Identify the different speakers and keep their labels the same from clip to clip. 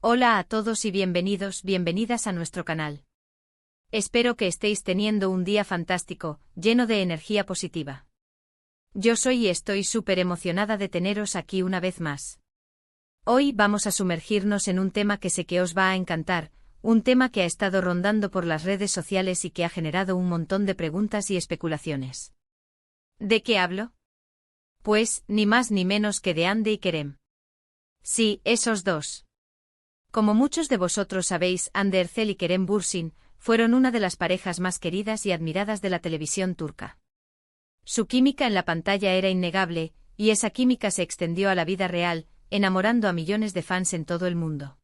Speaker 1: Hola a todos y bienvenidas a nuestro canal. Espero que estéis teniendo un día fantástico, lleno de energía positiva. Yo soy y estoy súper emocionada de teneros aquí una vez más. Hoy vamos a sumergirnos en un tema que sé que os va a encantar, un tema que ha estado rondando por las redes sociales y que ha generado un montón de preguntas y especulaciones. ¿De qué hablo? Pues, ni más ni menos que de Hande y Kerem. Sí, esos dos. Como muchos de vosotros sabéis, Hande Erçel y Kerem Bürsin fueron una de las parejas más queridas y admiradas de la televisión turca. Su química en la pantalla era innegable, y esa química se extendió a la vida real, enamorando a millones de fans en todo el mundo.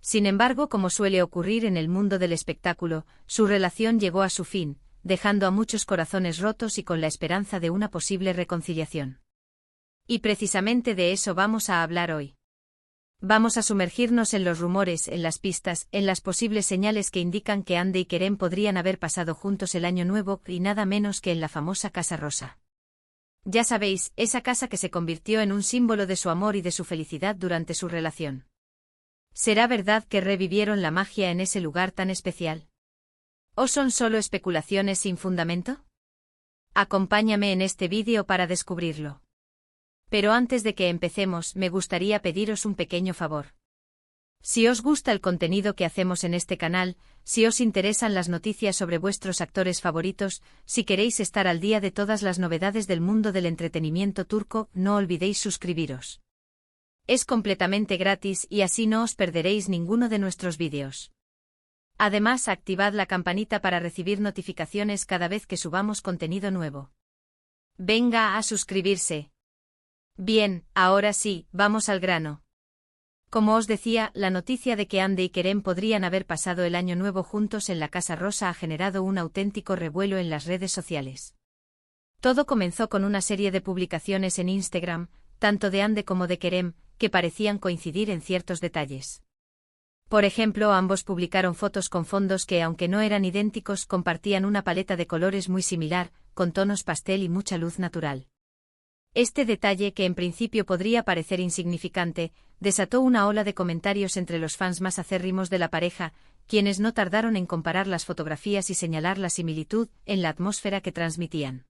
Speaker 1: Sin embargo, como suele ocurrir en el mundo del espectáculo, su relación llegó a su fin, dejando a muchos corazones rotos y con la esperanza de una posible reconciliación. Y precisamente de eso vamos a hablar hoy. Vamos a sumergirnos en los rumores, en las pistas, en las posibles señales que indican que Hande y Kerem podrían haber pasado juntos el año nuevo y nada menos que en la famosa Casa Rosa. Ya sabéis, esa casa que se convirtió en un símbolo de su amor y de su felicidad durante su relación. ¿Será verdad que revivieron la magia en ese lugar tan especial? ¿O son solo especulaciones sin fundamento? Acompáñame en este vídeo para descubrirlo. Pero antes de que empecemos, me gustaría pediros un pequeño favor. Si os gusta el contenido que hacemos en este canal, si os interesan las noticias sobre vuestros actores favoritos, si queréis estar al día de todas las novedades del mundo del entretenimiento turco, no olvidéis suscribiros. Es completamente gratis y así no os perderéis ninguno de nuestros vídeos. Además, activad la campanita para recibir notificaciones cada vez que subamos contenido nuevo. Venga a suscribirse. Bien, ahora sí, vamos al grano. Como os decía, la noticia de que Hande y Kerem podrían haber pasado el año nuevo juntos en la Casa Rosa ha generado un auténtico revuelo en las redes sociales. Todo comenzó con una serie de publicaciones en Instagram, tanto de Hande como de Kerem, que parecían coincidir en ciertos detalles. Por ejemplo, ambos publicaron fotos con fondos que, aunque no eran idénticos, compartían una paleta de colores muy similar, con tonos pastel y mucha luz natural. Este detalle, que en principio podría parecer insignificante, desató una ola de comentarios entre los fans más acérrimos de la pareja, quienes no tardaron en comparar las fotografías y señalar la similitud en la atmósfera que transmitían.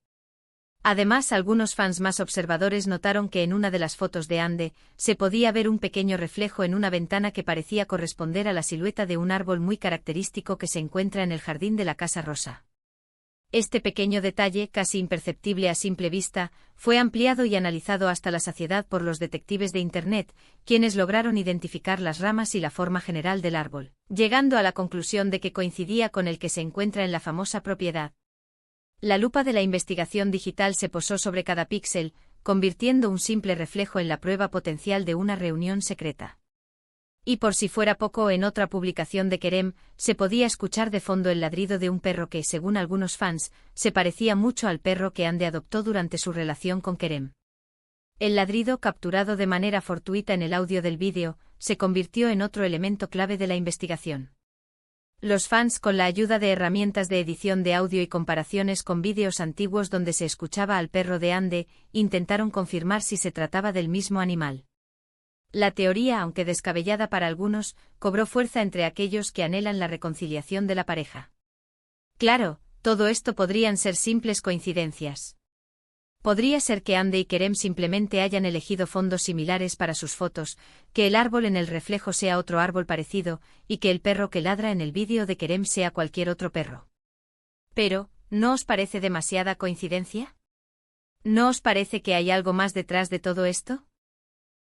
Speaker 1: Además, algunos fans más observadores notaron que en una de las fotos de Hande se podía ver un pequeño reflejo en una ventana que parecía corresponder a la silueta de un árbol muy característico que se encuentra en el jardín de la Casa Rosa. Este pequeño detalle, casi imperceptible a simple vista, fue ampliado y analizado hasta la saciedad por los detectives de Internet, quienes lograron identificar las ramas y la forma general del árbol, llegando a la conclusión de que coincidía con el que se encuentra en la famosa propiedad. La lupa de la investigación digital se posó sobre cada píxel, convirtiendo un simple reflejo en la prueba potencial de una reunión secreta. Y por si fuera poco, en otra publicación de Kerem, se podía escuchar de fondo el ladrido de un perro que, según algunos fans, se parecía mucho al perro que Hande adoptó durante su relación con Kerem. El ladrido, capturado de manera fortuita en el audio del vídeo, se convirtió en otro elemento clave de la investigación. Los fans, con la ayuda de herramientas de edición de audio y comparaciones con vídeos antiguos donde se escuchaba al perro de Hande, intentaron confirmar si se trataba del mismo animal. La teoría, aunque descabellada para algunos, cobró fuerza entre aquellos que anhelan la reconciliación de la pareja. Claro, todo esto podrían ser simples coincidencias. Podría ser que Hande y Kerem simplemente hayan elegido fondos similares para sus fotos, que el árbol en el reflejo sea otro árbol parecido, y que el perro que ladra en el vídeo de Kerem sea cualquier otro perro. Pero, ¿no os parece demasiada coincidencia? ¿No os parece que hay algo más detrás de todo esto?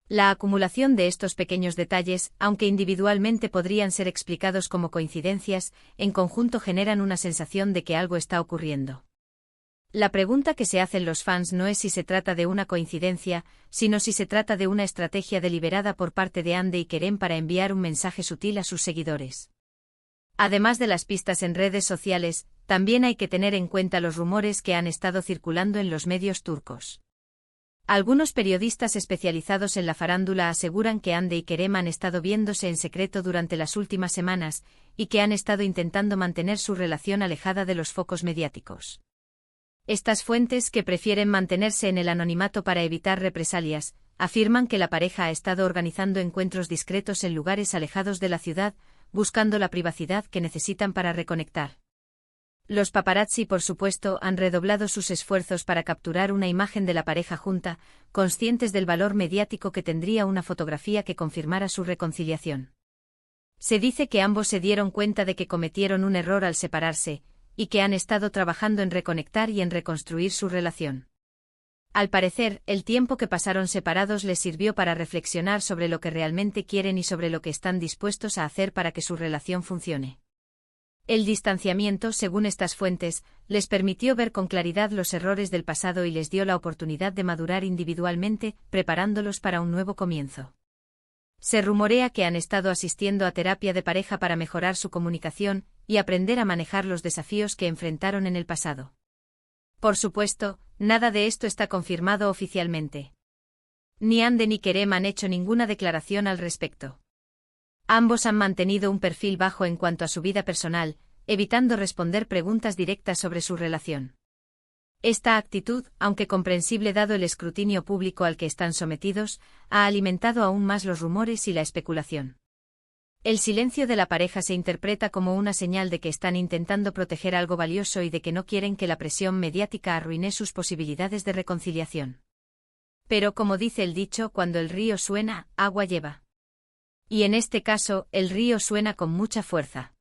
Speaker 1: La acumulación de estos pequeños detalles, aunque individualmente podrían ser explicados como coincidencias, en conjunto generan una sensación de que algo está ocurriendo. La pregunta que se hacen los fans no es si se trata de una coincidencia, sino si se trata de una estrategia deliberada por parte de Hande y Kerem para enviar un mensaje sutil a sus seguidores. Además de las pistas en redes sociales, también hay que tener en cuenta los rumores que han estado circulando en los medios turcos. Algunos periodistas especializados en la farándula aseguran que Hande y Kerem han estado viéndose en secreto durante las últimas semanas, y que han estado intentando mantener su relación alejada de los focos mediáticos. Estas fuentes, que prefieren mantenerse en el anonimato para evitar represalias, afirman que la pareja ha estado organizando encuentros discretos en lugares alejados de la ciudad, buscando la privacidad que necesitan para reconectar. Los paparazzi, por supuesto, han redoblado sus esfuerzos para capturar una imagen de la pareja junta, conscientes del valor mediático que tendría una fotografía que confirmara su reconciliación. Se dice que ambos se dieron cuenta de que cometieron un error al separarse, y que han estado trabajando en reconectar y en reconstruir su relación. Al parecer, el tiempo que pasaron separados les sirvió para reflexionar sobre lo que realmente quieren y sobre lo que están dispuestos a hacer para que su relación funcione. El distanciamiento, según estas fuentes, les permitió ver con claridad los errores del pasado y les dio la oportunidad de madurar individualmente, preparándolos para un nuevo comienzo. Se rumorea que han estado asistiendo a terapia de pareja para mejorar su comunicación y aprender a manejar los desafíos que enfrentaron en el pasado. Por supuesto, nada de esto está confirmado oficialmente. Ni Hande ni Kerem han hecho ninguna declaración al respecto. Ambos han mantenido un perfil bajo en cuanto a su vida personal, evitando responder preguntas directas sobre su relación. Esta actitud, aunque comprensible dado el escrutinio público al que están sometidos, ha alimentado aún más los rumores y la especulación. El silencio de la pareja se interpreta como una señal de que están intentando proteger algo valioso y de que no quieren que la presión mediática arruine sus posibilidades de reconciliación. Pero como dice el dicho, cuando el río suena, agua lleva. Y en este caso, el río suena con mucha fuerza.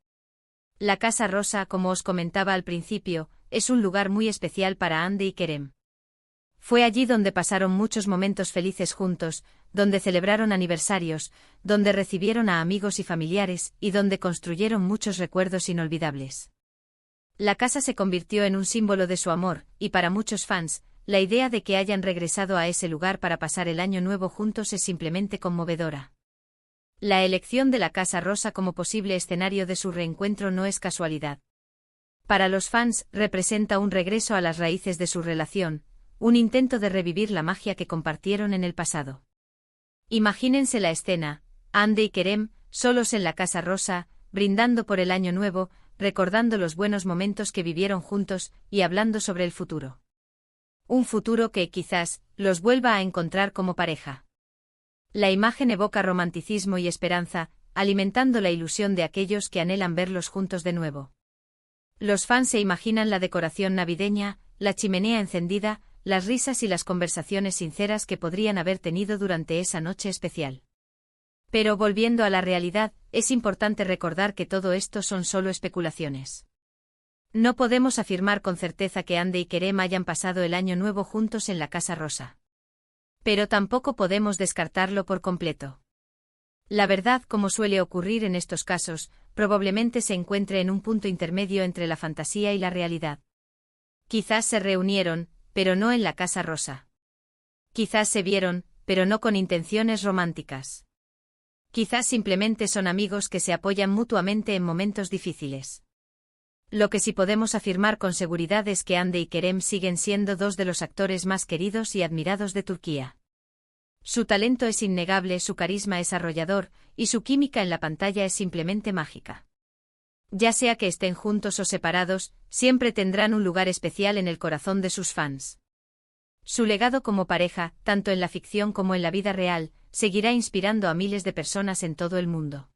Speaker 1: La Casa Rosa, como os comentaba al principio, es un lugar muy especial para Hande y Kerem. Fue allí donde pasaron muchos momentos felices juntos, donde celebraron aniversarios, donde recibieron a amigos y familiares, y donde construyeron muchos recuerdos inolvidables. La casa se convirtió en un símbolo de su amor, y para muchos fans, la idea de que hayan regresado a ese lugar para pasar el año nuevo juntos es simplemente conmovedora. La elección de la Casa Rosa como posible escenario de su reencuentro no es casualidad. Para los fans, representa un regreso a las raíces de su relación, un intento de revivir la magia que compartieron en el pasado. Imagínense la escena, Hande y Kerem, solos en la Casa Rosa, brindando por el año nuevo, recordando los buenos momentos que vivieron juntos, y hablando sobre el futuro. Un futuro que, quizás, los vuelva a encontrar como pareja. La imagen evoca romanticismo y esperanza, alimentando la ilusión de aquellos que anhelan verlos juntos de nuevo. Los fans se imaginan la decoración navideña, la chimenea encendida, las risas y las conversaciones sinceras que podrían haber tenido durante esa noche especial. Pero volviendo a la realidad, es importante recordar que todo esto son solo especulaciones. No podemos afirmar con certeza que Hande y Kerem hayan pasado el año nuevo juntos en la Casa Rosa. Pero tampoco podemos descartarlo por completo. La verdad, como suele ocurrir en estos casos, probablemente se encuentre en un punto intermedio entre la fantasía y la realidad. Quizás se reunieron, pero no en la Casa Rosa. Quizás se vieron, pero no con intenciones románticas. Quizás simplemente son amigos que se apoyan mutuamente en momentos difíciles. Lo que sí podemos afirmar con seguridad es que Hande y Kerem siguen siendo dos de los actores más queridos y admirados de Turquía. Su talento es innegable, su carisma es arrollador, y su química en la pantalla es simplemente mágica. Ya sea que estén juntos o separados, siempre tendrán un lugar especial en el corazón de sus fans. Su legado como pareja, tanto en la ficción como en la vida real, seguirá inspirando a miles de personas en todo el mundo.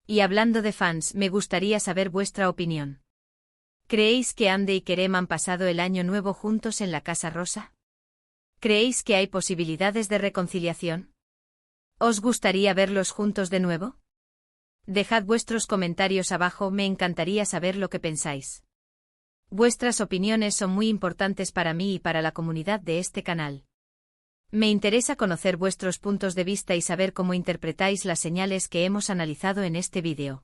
Speaker 1: Y hablando de fans, me gustaría saber vuestra opinión. ¿Creéis que Hande y Kerem han pasado el año nuevo juntos en la Casa Rosa? ¿Creéis que hay posibilidades de reconciliación? ¿Os gustaría verlos juntos de nuevo? Dejad vuestros comentarios abajo, me encantaría saber lo que pensáis. Vuestras opiniones son muy importantes para mí y para la comunidad de este canal. Me interesa conocer vuestros puntos de vista y saber cómo interpretáis las señales que hemos analizado en este vídeo.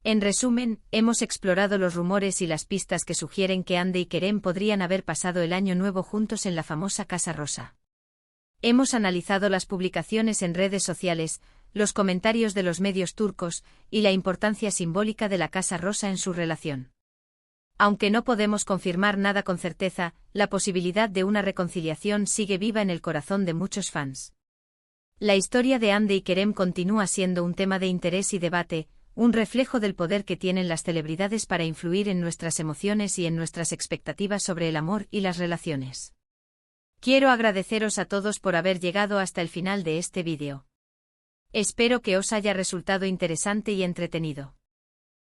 Speaker 1: En resumen, hemos explorado los rumores y las pistas que sugieren que Hande y Kerem podrían haber pasado el año nuevo juntos en la famosa Casa Rosa. Hemos analizado las publicaciones en redes sociales, los comentarios de los medios turcos, y la importancia simbólica de la Casa Rosa en su relación. Aunque no podemos confirmar nada con certeza, la posibilidad de una reconciliación sigue viva en el corazón de muchos fans. La historia de Hande y Kerem continúa siendo un tema de interés y debate, un reflejo del poder que tienen las celebridades para influir en nuestras emociones y en nuestras expectativas sobre el amor y las relaciones. Quiero agradeceros a todos por haber llegado hasta el final de este vídeo. Espero que os haya resultado interesante y entretenido.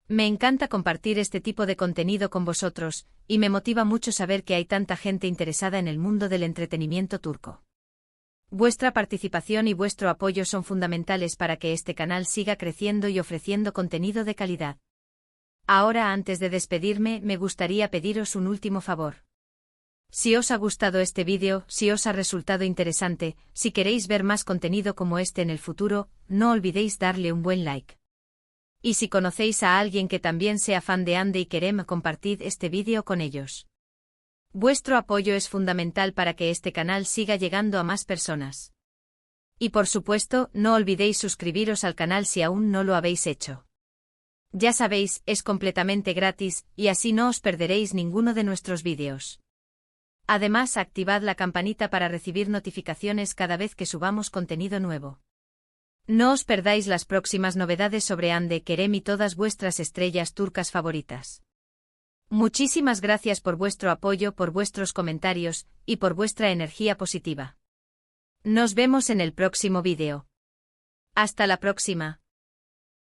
Speaker 1: Me encanta compartir este tipo de contenido con vosotros, y me motiva mucho saber que hay tanta gente interesada en el mundo del entretenimiento turco. Vuestra participación y vuestro apoyo son fundamentales para que este canal siga creciendo y ofreciendo contenido de calidad. Ahora, antes de despedirme, me gustaría pediros un último favor. Si os ha gustado este vídeo, si os ha resultado interesante, si queréis ver más contenido como este en el futuro, no olvidéis darle un buen like. Y si conocéis a alguien que también sea fan de Hande y Kerem, compartid este vídeo con ellos. Vuestro apoyo es fundamental para que este canal siga llegando a más personas. Y por supuesto, no olvidéis suscribiros al canal si aún no lo habéis hecho. Ya sabéis, es completamente gratis, y así no os perderéis ninguno de nuestros vídeos. Además, activad la campanita para recibir notificaciones cada vez que subamos contenido nuevo. No os perdáis las próximas novedades sobre Hande, Kerem y todas vuestras estrellas turcas favoritas. Muchísimas gracias por vuestro apoyo, por vuestros comentarios, y por vuestra energía positiva. Nos vemos en el próximo vídeo. Hasta la próxima.